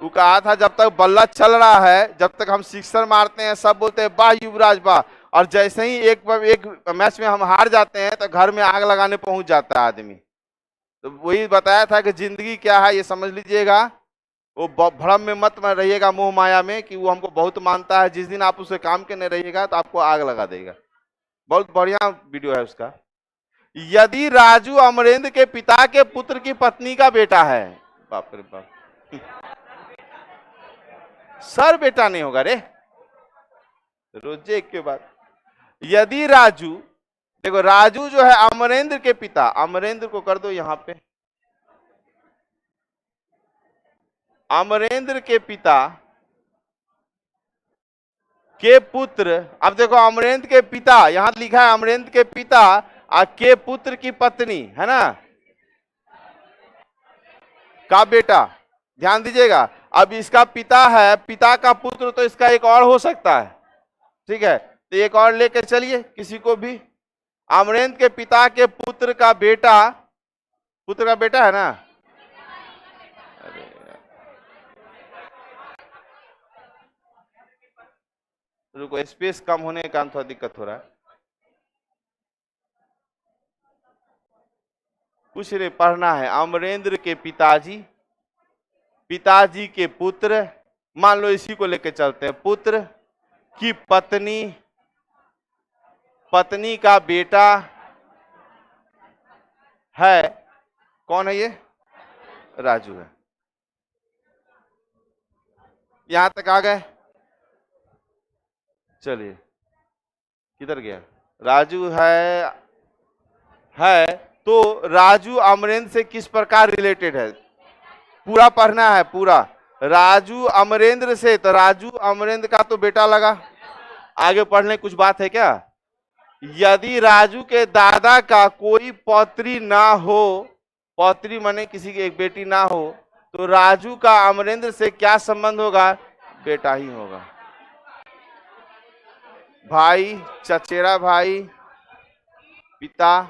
वो कहा था जब तक बल्ला चल रहा है, जब तक हम सिक्सर मारते हैं, सब बोलते हैं वाह युवराज वाह, और जैसे ही एक मैच में हम हार जाते हैं तो घर में आग लगाने पहुंच जाता है आदमी। तो वही बताया था कि जिंदगी क्या है ये समझ लीजिएगा। वो भ्रम में मत में रहिएगा, मोह माया में, कि वो हमको बहुत मानता है। जिस दिन आप उसे काम के नहीं रहिएगा तो आपको आग लगा देगा। बहुत बढ़िया वीडियो है उसका। यदि राजू अमरेंद्र के पिता के पुत्र की पत्नी का बेटा है, बाप रे बाप, सर बेटा नहीं होगा रे, रोजे एक के बाद। यदि राजू, देखो राजू जो है अमरेंद्र के पिता, अमरेंद्र को कर दो यहां पे, अमरेंद्र के पिता के पुत्र, अब देखो अमरेंद्र के पिता यहां लिखा है, अमरेंद्र के पिता के पुत्र की पत्नी है ना, का बेटा, ध्यान दीजिएगा। अब इसका पिता है, पिता का पुत्र, तो इसका एक और हो सकता है, ठीक है। तो एक और लेके चलिए किसी को भी। अमरेंद्र के पिता के पुत्र का बेटा, पुत्र का बेटा है ना, रुको स्पेस कम होने के कारण थोड़ा दिक्कत हो रहा है। कुछ नहीं पढ़ना है। अमरेंद्र के पिताजी, पिताजी के पुत्र, मान लो इसी को लेके चलते हैं, पुत्र की पत्नी, पत्नी का बेटा है, कौन है ये, राजू है। यहां तक आ गए, चलिए किधर गया, राजू है तो राजू अमरेंद्र से किस प्रकार रिलेटेड है, पूरा पढ़ना है पूरा। राजू अमरेंद्र से, तो राजू अमरेंद्र का तो बेटा लगा। आगे पढ़ने कुछ बात है क्या। यदि राजू के दादा का कोई पौत्री ना हो, पौत्री माने किसी की एक बेटी ना हो, तो राजू का अमरेंद्र से क्या संबंध होगा, बेटा ही होगा। भाई, चचेरा भाई, पिता,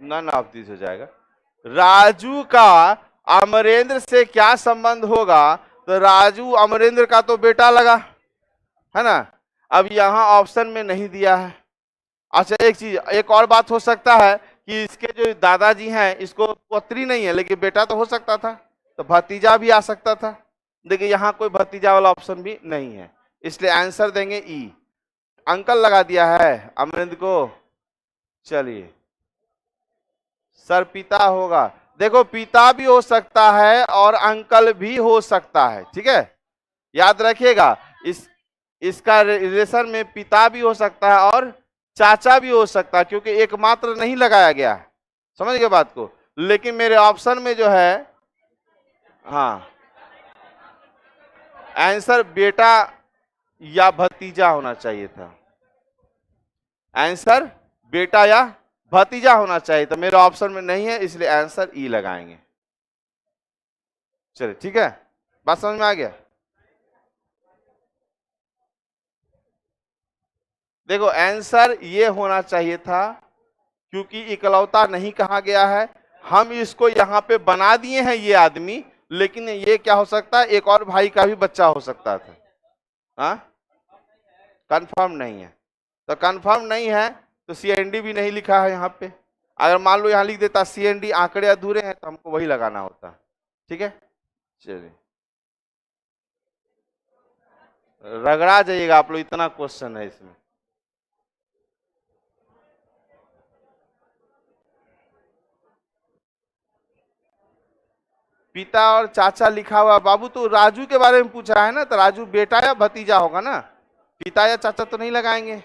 नन ऑफ दिस हो जाएगा। राजू का अमरेंद्र से क्या संबंध होगा, तो राजू अमरेंद्र का तो बेटा लगा, है ना। अब यहां ऑप्शन में नहीं दिया है। अच्छा एक चीज, एक और बात हो सकता है कि इसके जो दादाजी हैं, इसको पुत्री नहीं है लेकिन बेटा तो हो सकता था, तो भतीजा भी आ सकता था। देखिए यहाँ कोई भतीजा वाला ऑप्शन भी नहीं है, इसलिए आंसर देंगे ई। अंकल लगा दिया है अमरेंद्र को। चलिए, सर पिता होगा, देखो पिता भी हो सकता है और अंकल भी हो सकता है, ठीक है, याद रखिएगा। इसका रिलेशन में पिता भी हो सकता है और चाचा भी हो सकता है, क्योंकि एकमात्र नहीं लगाया गया है, समझ गए बात को। लेकिन मेरे ऑप्शन में जो है, हाँ, आंसर बेटा या भतीजा होना चाहिए था, आंसर बेटा या भतीजा होना चाहिए, तो मेरे ऑप्शन में नहीं है, इसलिए आंसर ई लगाएंगे। चलिए ठीक है, बात समझ में आ गया। देखो आंसर ये होना चाहिए था, क्योंकि इकलौता नहीं कहा गया है, हम इसको यहाँ पे बना दिए हैं ये आदमी, लेकिन ये क्या हो सकता है, एक और भाई का भी बच्चा हो सकता था। हाँ, कंफर्म नहीं है, तो कंफर्म नहीं है तो सीएनडी भी नहीं लिखा है यहाँ पे। अगर मान लो यहाँ लिख देता सीएनडी आंकड़े अधूरे हैं, तो हमको वही लगाना होता, ठीक है। चलिए, रगड़ा जाइएगा आप लोग, इतना क्वेश्चन है इसमें। पिता और चाचा लिखा हुआ, बाबू तो राजू के बारे में पूछा है ना, तो राजू बेटा या भतीजा होगा ना, पिता या चाचा तो नहीं लगाएंगे।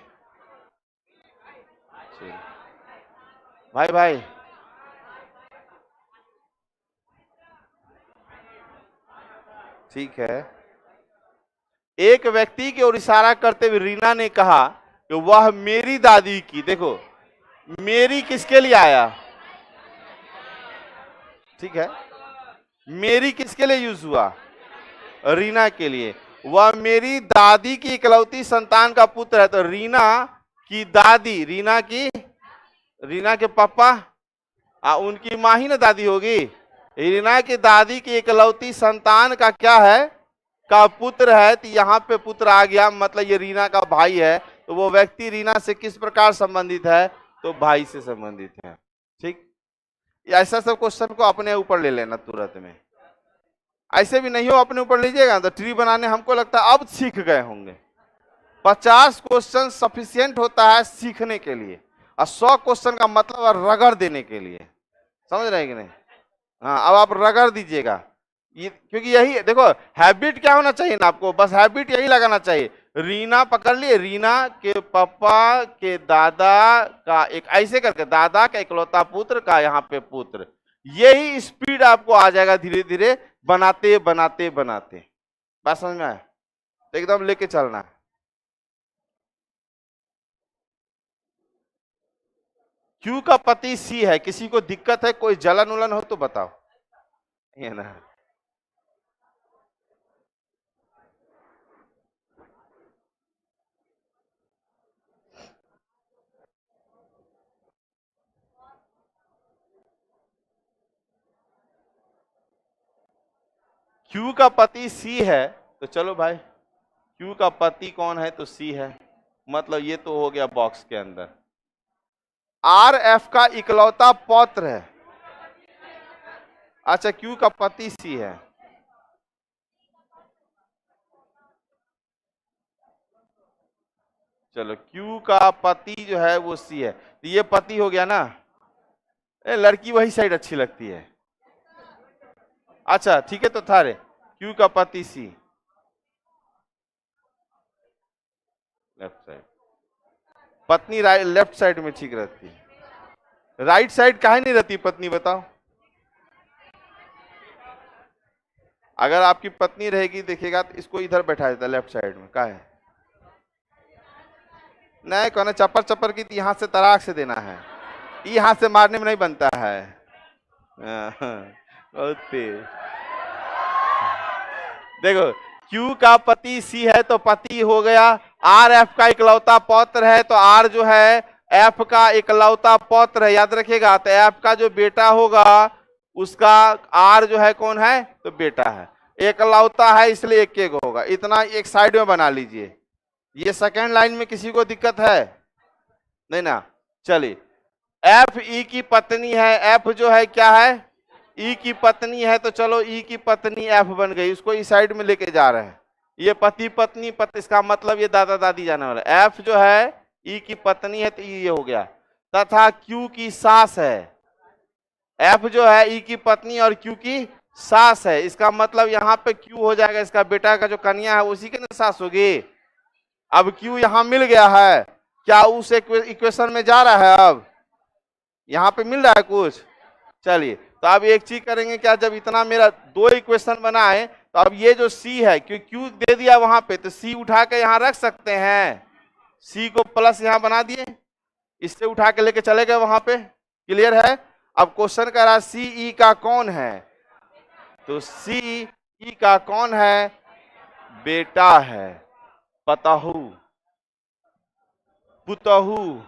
भाई भाई, ठीक है। एक व्यक्ति की ओर इशारा करते हुए रीना ने कहा कि वह मेरी दादी की, देखो मेरी किसके लिए आया, ठीक है। मेरी किसके लिए यूज हुआ? रीना के लिए। वह मेरी दादी की इकलौती संतान का पुत्र है, तो रीना की दादी, रीना के पापा, उनकी माँ ही ना दादी होगी। रीना की दादी की इकलौती संतान का क्या है? का पुत्र है। तो यहाँ पे पुत्र आ गया, मतलब ये रीना का भाई है। तो वो व्यक्ति रीना से किस प्रकार संबंधित है? तो भाई से संबंधित है। ठीक, ऐसा सब क्वेश्चन को अपने ऊपर ले लेना तुरंत में। ऐसे भी नहीं हो अपने ऊपर लीजिएगा तो ट्री बनाने हमको लगता है अब सीख गए होंगे। 50 क्वेश्चन सफिशियंट होता है सीखने के लिए, और 100 क्वेश्चन का मतलब रगड़ देने के लिए। समझ रहे हैं कि नहीं? हाँ, अब आप रगड़ दीजिएगा ये, क्योंकि यही देखो हैबिट क्या होना चाहिए ना आपको, बस हैबिट यही लगाना चाहिए। रीना पकड़ लिए, रीना के पापा के दादा का एक ऐसे करके दादा का इकलौता पुत्र का यहाँ पे पुत्र, यही स्पीड आपको आ जाएगा धीरे धीरे बनाते बनाते बनाते। बात समझ में आया? तो एकदम लेके चलना है। क्यू का पति सी है, किसी को दिक्कत है, कोई जलन उलन हो तो बताओ। ये ना, क्यू का पति सी है, तो चलो भाई क्यू का पति कौन है? तो सी है, मतलब ये तो हो गया बॉक्स के अंदर। आर एफ का इकलौता पौत्र है। अच्छा, क्यू का पति सी है। चलो, क्यू का पति जो है वो सी है, तो ये पति हो गया ना। लड़की वही साइड अच्छी लगती है। अच्छा ठीक है, तो था रे क्यू का पति सी, लेफ्ट साइड, पत्नी राइट लेफ्ट साइड में ठीक रहती है। राइट साइड काहे नहीं रहती पत्नी, बताओ? अगर आपकी पत्नी रहेगी देखिएगा तो इसको इधर बैठा देता लेफ्ट साइड में, काहे? नहीं, कहना चप्पर चप्पर की यहाँ से तराक से देना है, यहाँ से मारने में नहीं बनता है। बहुत तेज। देखो, Q का पति C है तो पति हो गया। R F का इकलौता पौत्र है, तो R जो है F का इकलौता पौत्र है, याद रखिएगा। तो F का जो बेटा होगा उसका R जो है कौन है? तो बेटा है, इकलौता है इसलिए एक एक होगा। इतना एक साइड में बना लीजिए। ये सेकेंड लाइन में किसी को दिक्कत है? नहीं ना। चलिए, F E की पत्नी है, F जो है क्या है? ई की पत्नी है, तो चलो ई की पत्नी एफ बन गई, उसको इस साइड में लेके जा रहे हैं। ये पति पत्नी इसका मतलब ये दादा दादी जाने वाला। एफ जो है ई की पत्नी है, तो ये हो गया। तथा क्यू की सास है। एफ जो है ई की पत्नी और क्यू की सास है, इसका मतलब यहाँ पे क्यू हो जाएगा, इसका बेटा का जो कन्या है उसी के सास होगी। अब क्यू यहाँ मिल गया है, क्या उस इक्वेशन में जा रहा है? अब यहाँ पे मिल रहा है कुछ? चलिए, तो अब एक चीज करेंगे क्या, जब इतना मेरा 2 इक्वेशन बना है, तो अब ये जो C है, क्योंकि Q दे दिया वहां पे, तो C उठा के यहां रख सकते हैं। C को प्लस यहां बना दिए, इससे उठा के लेके चले गए वहां पे। क्लियर है? अब क्वेश्चन कह रहा है CE का कौन है? तो CE का कौन है? बेटा है, पतहू, पुतहू।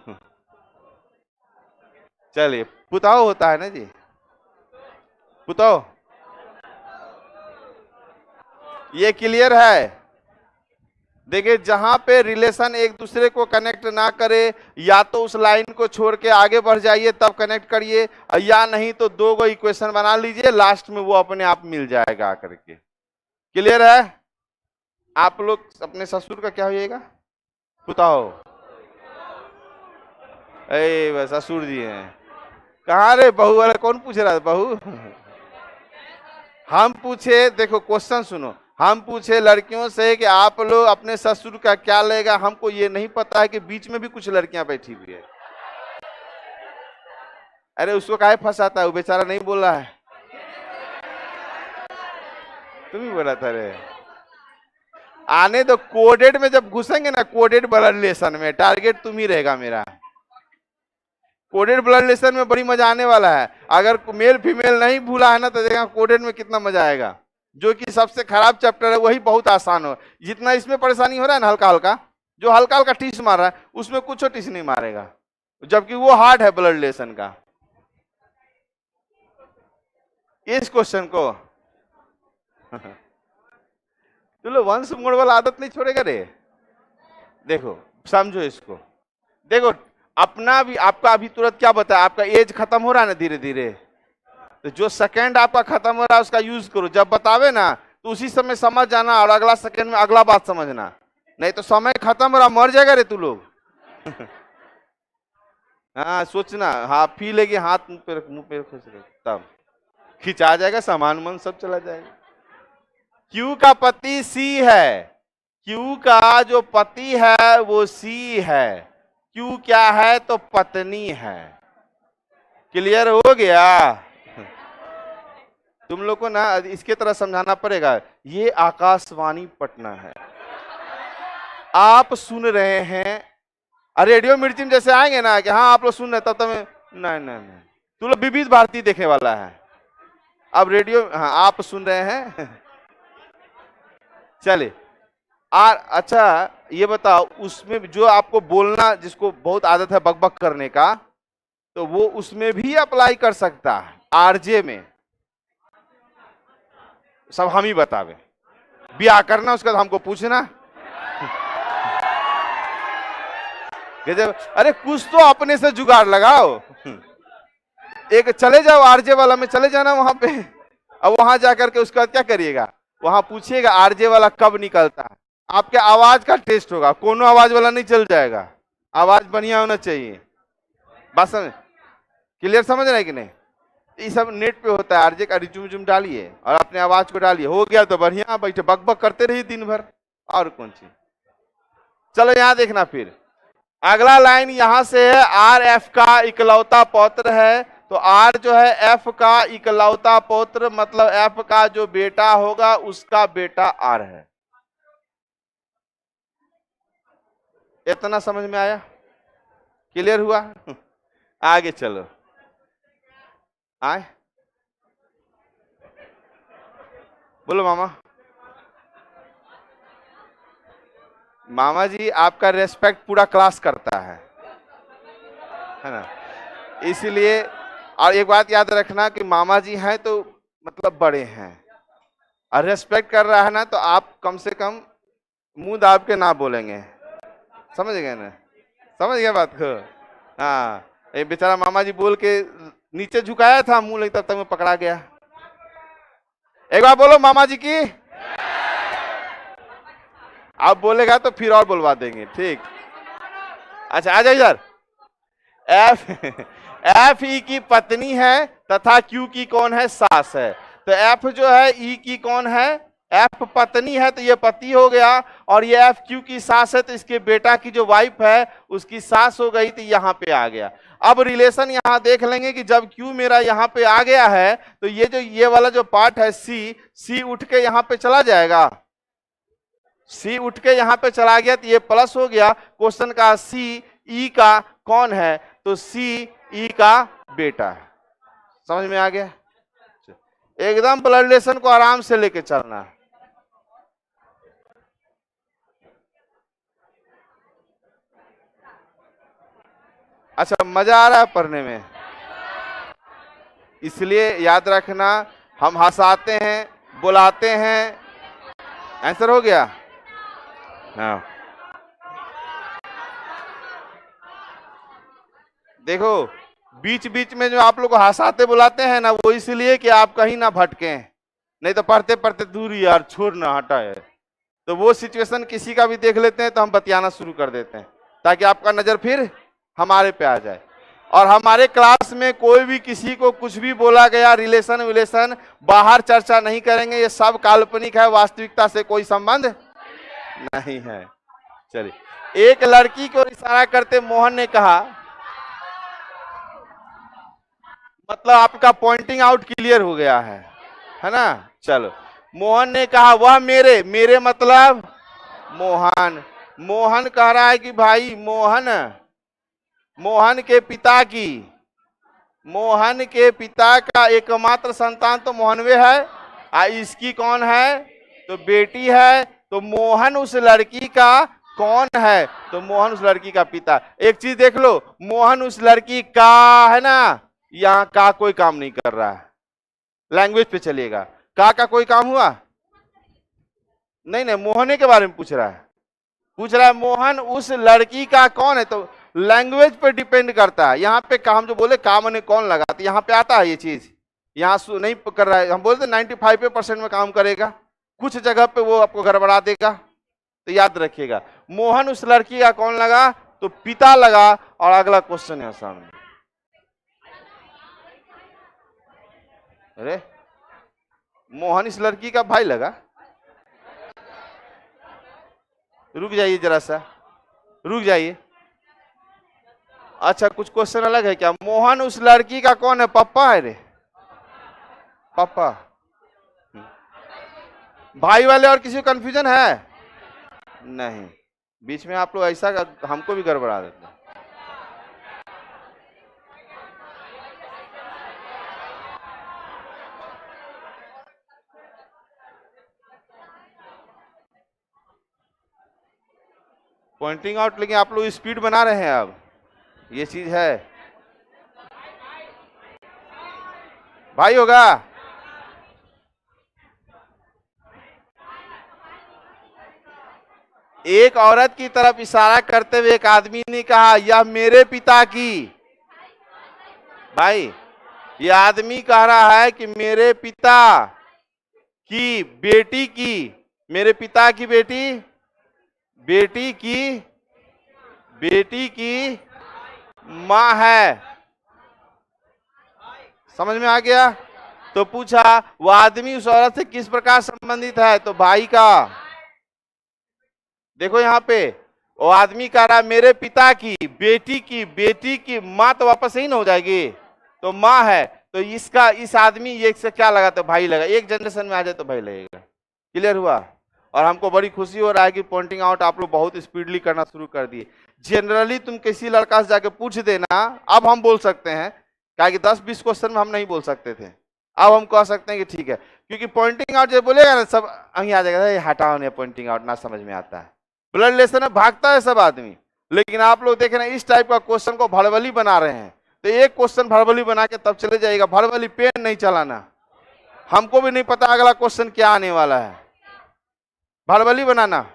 चलिए, पुतहू होता है ना जी, पुतहू। ये क्लियर है? देखिए, जहां पे रिलेशन एक दूसरे को कनेक्ट ना करे, या तो उस लाइन को छोड़ के आगे बढ़ जाइए तब कनेक्ट करिए, या नहीं तो 2 गो इक्वेशन बना लीजिए, लास्ट में वो अपने आप मिल जाएगा आकर के। क्लियर है? आप लोग अपने ससुर का क्या होइएगा? पुताओ। ए ससुर जी हैं कहाँ रे? बहू वाला कौन पूछ रहा है? बहू हम पूछे, देखो क्वेश्चन सुनो, हम पूछे लड़कियों से कि आप लोग अपने ससुर का क्या लेगा, हमको ये नहीं पता है कि बीच में भी कुछ लड़कियां बैठी हुई है। अरे उसको काहे फंसाता है? वो बेचारा नहीं बोला है, तुम ही बोला था रे। आने तो कोडेड में जब घुसेंगे ना, कोडेड वाला रिलेशन में टारगेट तुम ही रहेगा मेरा। कोडेड ब्लड रिलेशन में बड़ी मजा आने वाला है। अगर मेल फीमेल नहीं भूला है ना तो देखा कोडेड में कितना मजा आएगा। जो कि सबसे खराब चैप्टर है वही बहुत आसान हो। जितना इसमें परेशानी हो रहा है ना हल्का हल्का, जो हल्का हल्का टीस मार रहा है उसमें कुछ टीस नहीं मारेगा, जबकि वो हार्ड है ब्लड रिलेशन का। इस क्वेश्चन को चलो वंश मोड़ वाला आदत नहीं छोड़ेगा रे। देखो समझो इसको, देखो अपना भी आपका अभी तुरंत क्या बताया, आपका एज खत्म हो रहा है ना धीरे धीरे, तो जो सेकंड आपका खत्म हो रहा है उसका यूज करो। जब बतावे ना तो उसी समय समझ जाना और अगला सेकंड में अगला बात समझना, नहीं तो समय खत्म हो रहा मर जाएगा रे तू लोग। हाँ सोचना, हाँ पी लेगी हाथ मुंह पे तब खिंचा जाएगा, सामान मन सब चला जाएगा। क्यू का पति सी है, क्यू का जो पति है वो सी है, क्यू क्या है तो पत्नी है। क्लियर हो गया? तुम लोग को ना इसके तरह समझाना पड़ेगा। ये आकाशवाणी पटना है, आप सुन रहे हैं। रेडियो मिर्ची में जैसे आएंगे ना कि हाँ आप लोग सुन रहे तब तब नहीं नहीं नहीं, तुम लोग विविध भारती देखने वाला है। अब रेडियो, हाँ आप सुन रहे हैं। चलिए अच्छा ये बताओ, उसमें जो आपको बोलना जिसको बहुत आदत है बकबक करने का, तो वो उसमें भी अप्लाई कर सकता है। आरजे में सब हम ही बतावे, ब्याह करना उसका तो हमको पूछना। अरे कुछ तो अपने से जुगाड़ लगाओ। एक चले जाओ आरजे वाला में, चले जाना वहां पे। अब वहां जाकर के उसके बाद क्या करिएगा, वहां पूछिएगा आरजे वाला कब निकलता है। आपके आवाज का टेस्ट होगा, कोनो आवाज वाला नहीं चल जाएगा, आवाज बढ़िया होना चाहिए। बात समझ क्लियर, समझ रहे हैं कि नहीं? ये सब नेट पे होता है। आरजे का रिज्यूम डालिए और अपने आवाज को डालिए, हो गया तो बढ़िया, बैठे बकबक करते रहिए दिन भर, और कौन चीज। चलो यहां देखना, फिर अगला लाइन यहां से है, आर एफ का इकलौता पौत्र है। तो आर जो है एफ का इकलौता पौत्र, मतलब एफ का जो बेटा होगा उसका बेटा आर है। इतना समझ में आया? क्लियर हुआ? आगे चलो, आए बोलो मामा। मामा जी आपका रेस्पेक्ट पूरा क्लास करता है ना, इसीलिए। और एक बात याद रखना कि मामा जी हैं तो मतलब बड़े हैं, और रेस्पेक्ट कर रहा है ना तो आप कम से कम मुंह दाब के ना बोलेंगे। समझ गए ना? समझ गए बात को? हाँ, ये बेचारा मामा जी बोल के नीचे झुकाया था मुंह, लेकिन तब तक मैं पकड़ा गया। एक बार बोलो मामा जी की। आप बोलेगा तो फिर और बोलवा देंगे, ठीक? अच्छा आ जाओ इधर। एफ ई की पत्नी है तथा क्यू की कौन है? सास है। तो एफ जो है ई की कौन है? एफ पत्नी है तो ये पति हो गया, और ये एफ क्यू की सास है तो इसके बेटा की जो वाइफ है उसकी सास हो गई, तो यहाँ पे आ गया। अब रिलेशन यहाँ देख लेंगे कि जब क्यू मेरा यहाँ पे आ गया है तो ये जो ये वाला जो पार्ट है सी उठ के यहाँ पे चला जाएगा। सी उठ के यहाँ पे चला गया तो ये प्लस हो गया। क्वेश्चन का सी ई का कौन है? तो सी ई का बेटा है। समझ में आ गया? एकदम ब्लड रिलेशन को आराम से लेके चलना है। अच्छा मजा आ रहा है पढ़ने में? इसलिए याद रखना, हम हंसाते हैं, बुलाते हैं। आंसर हो गया? हाँ देखो, बीच बीच में जो आप लोग को हंसाते बुलाते हैं ना, वो इसलिए कि आप कहीं ना भटके, नहीं तो पढ़ते पढ़ते दूर यार छोड़ ना हटा है, तो वो सिचुएशन किसी का भी देख लेते हैं तो हम बतियाना शुरू कर देते हैं, ताकि आपका नजर फिर हमारे पे आ जाए। और हमारे क्लास में कोई भी किसी को कुछ भी बोला गया रिलेशन विलेशन बाहर चर्चा नहीं करेंगे, ये सब काल्पनिक है, वास्तविकता से कोई संबंध नहीं है। चलिए, एक लड़की को इशारा करते मोहन ने कहा, मतलब आपका पॉइंटिंग आउट क्लियर हो गया है ना? चलो, मोहन ने कहा वह मेरे मतलब मोहन। मोहन कह रहा है कि भाई मोहन मोहन के पिता की, मोहन के पिता का एकमात्र संतान तो मोहनवे है। इसकी कौन है? तो बेटी है। तो मोहन उस लड़की का कौन है? तो मोहन उस लड़की का पिता। एक चीज देख लो, मोहन उस लड़की का है ना, यहां का कोई काम नहीं कर रहा है, लैंग्वेज पे चलिएगा। का कोई काम हुआ? नहीं नहीं, मोहने के बारे में पूछ रहा है, पूछ रहा है मोहन उस लड़की का कौन है। तो लैंग्वेज पे डिपेंड करता है। यहाँ पे काम जो बोले काम ने कौन लगा, तो यहाँ पे आता है ये चीज, यहाँ नहीं कर रहा है। हम बोलते 95% में काम करेगा, कुछ जगह पे वो आपको गड़बड़ा देगा। तो याद रखिएगा, मोहन उस लड़की का कौन लगा? तो पिता लगा। और अगला क्वेश्चन है सामने, अरे मोहन इस लड़की का भाई लगा। रुक जाइए जरा सा, रुक जाइए। अच्छा, कुछ क्वेश्चन अलग है क्या? मोहन उस लड़की का कौन है? पापा है रे, पापा। भाई वाले और किसी को कंफ्यूजन है? नहीं, बीच में आप लोग ऐसा हमको भी गड़बड़ा देते हैं। पॉइंटिंग आउट, लेकिन आप लोग स्पीड बना रहे हैं, अब ये चीज है। भाई होगा। एक औरत की तरफ इशारा करते हुए एक आदमी ने कहा, यह मेरे पिता की। भाई, यह आदमी कह रहा है कि मेरे पिता की बेटी की, मेरे पिता की बेटी, बेटी की मां है। समझ में आ गया? तो पूछा वह आदमी उस औरत से किस प्रकार संबंधित है? तो भाई का। देखो यहाँ पे वो आदमी कह रहा है मेरे पिता की बेटी की मां, तो वापस यही ना हो जाएगी, तो मां है। तो इसका इस आदमी ये से क्या लगा? तो भाई लगा। एक जनरेशन में आ जाए तो भाई लगेगा। क्लियर हुआ? और हमको बड़ी खुशी हो रहा है कि पॉइंटिंग आउट आप लोग बहुत स्पीडली करना शुरू कर दिए। जनरली तुम किसी लड़का से जाके पूछ देना, अब हम बोल सकते हैं, क्या कि 10-20 क्वेश्चन में हम नहीं बोल सकते थे, अब हम कह सकते हैं कि ठीक है, क्योंकि पॉइंटिंग आउट जब बोलेगा ना, सब अहीं आ जाएगा, हटाओ नहीं, पॉइंटिंग आउट ना समझ में आता है। ब्लड रिलेशन में भागता है सब आदमी, लेकिन आप लोग देख रहे हैं इस टाइप का क्वेश्चन को भड़बली बना रहे हैं। तो एक क्वेश्चन भड़बली बना के तब चले जाएगा, भड़बली पेन नहीं चलाना। हमको भी नहीं पता अगला क्वेश्चन क्या आने वाला है, भड़बली बनाना।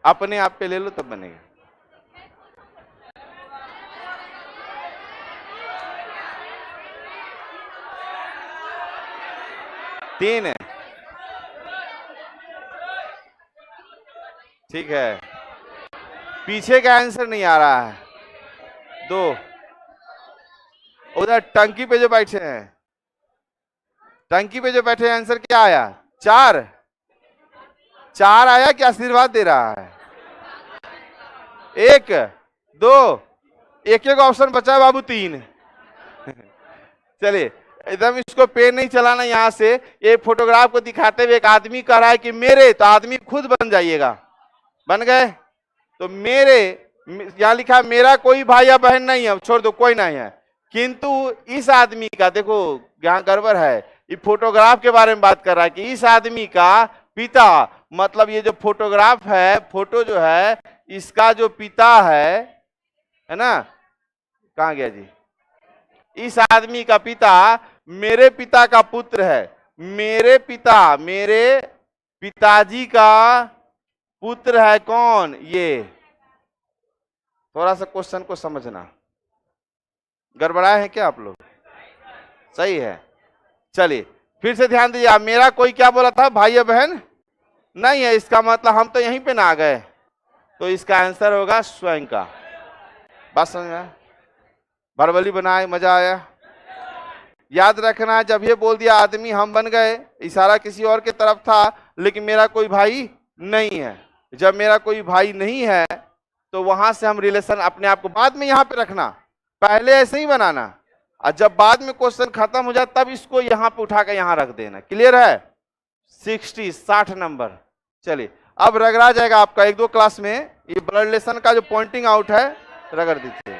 अपने आप पे ले लो तब बनेगा। तीन है, ठीक है। पीछे का आंसर नहीं आ रहा है। 2, उधर टंकी पे जो बैठे हैं, टंकी पे जो बैठे हैं, आंसर क्या आया? 4 आया, क्या आशीर्वाद दे रहा है? 1, 2, एक ऑप्शन बचा है बाबू, 3। चलिए, एकदम इसको पेन नहीं चलाना। यहां से ये फोटोग्राफ को दिखाते हुए एक आदमी कह रहा है कि मेरे, तो आदमी खुद बन जाइएगा। बन गए? तो मेरे, यहां लिखा मेरा कोई भाई या बहन नहीं है, छोड़ दो, कोई नहीं है। किंतु इस आदमी का, देखो यहाँ गड़बड़ है, ये फोटोग्राफ के बारे में बात कर रहा है कि इस आदमी का पिता, मतलब ये जो फोटोग्राफ है, फोटो जो है, इसका जो पिता है ना, कहाँ गया जी? इस आदमी का पिता मेरे पिता का पुत्र है। मेरे पिता, मेरे पिताजी का पुत्र है कौन? ये। थोड़ा सा क्वेश्चन को समझना, गड़बड़ाए हैं क्या आप लोग? सही है। चलिए फिर से ध्यान दीजिए, मेरा कोई क्या बोला था? भाई या बहन नहीं है, इसका मतलब हम तो यहीं पे ना आ गए, तो इसका आंसर होगा स्वयं का। बात समझ में? भड़बली बनाए, मजा आया? याद रखना है, जब ये बोल दिया आदमी हम बन गए, इशारा किसी और के तरफ था, लेकिन मेरा कोई भाई नहीं है। जब मेरा कोई भाई नहीं है तो वहां से हम रिलेशन अपने आप को बाद में यहां पे रखना, पहले ऐसे ही बनाना। और जब बाद में क्वेश्चन खत्म हो जाए तब इसको यहाँ पे उठा के यहाँ रख देना। क्लियर है? 60 नंबर। चलिए अब रगड़ा जाएगा आपका 1-2 क्लास में। ये ब्लड रिलेशन का जो पॉइंटिंग आउट है रगड़ दीजिए।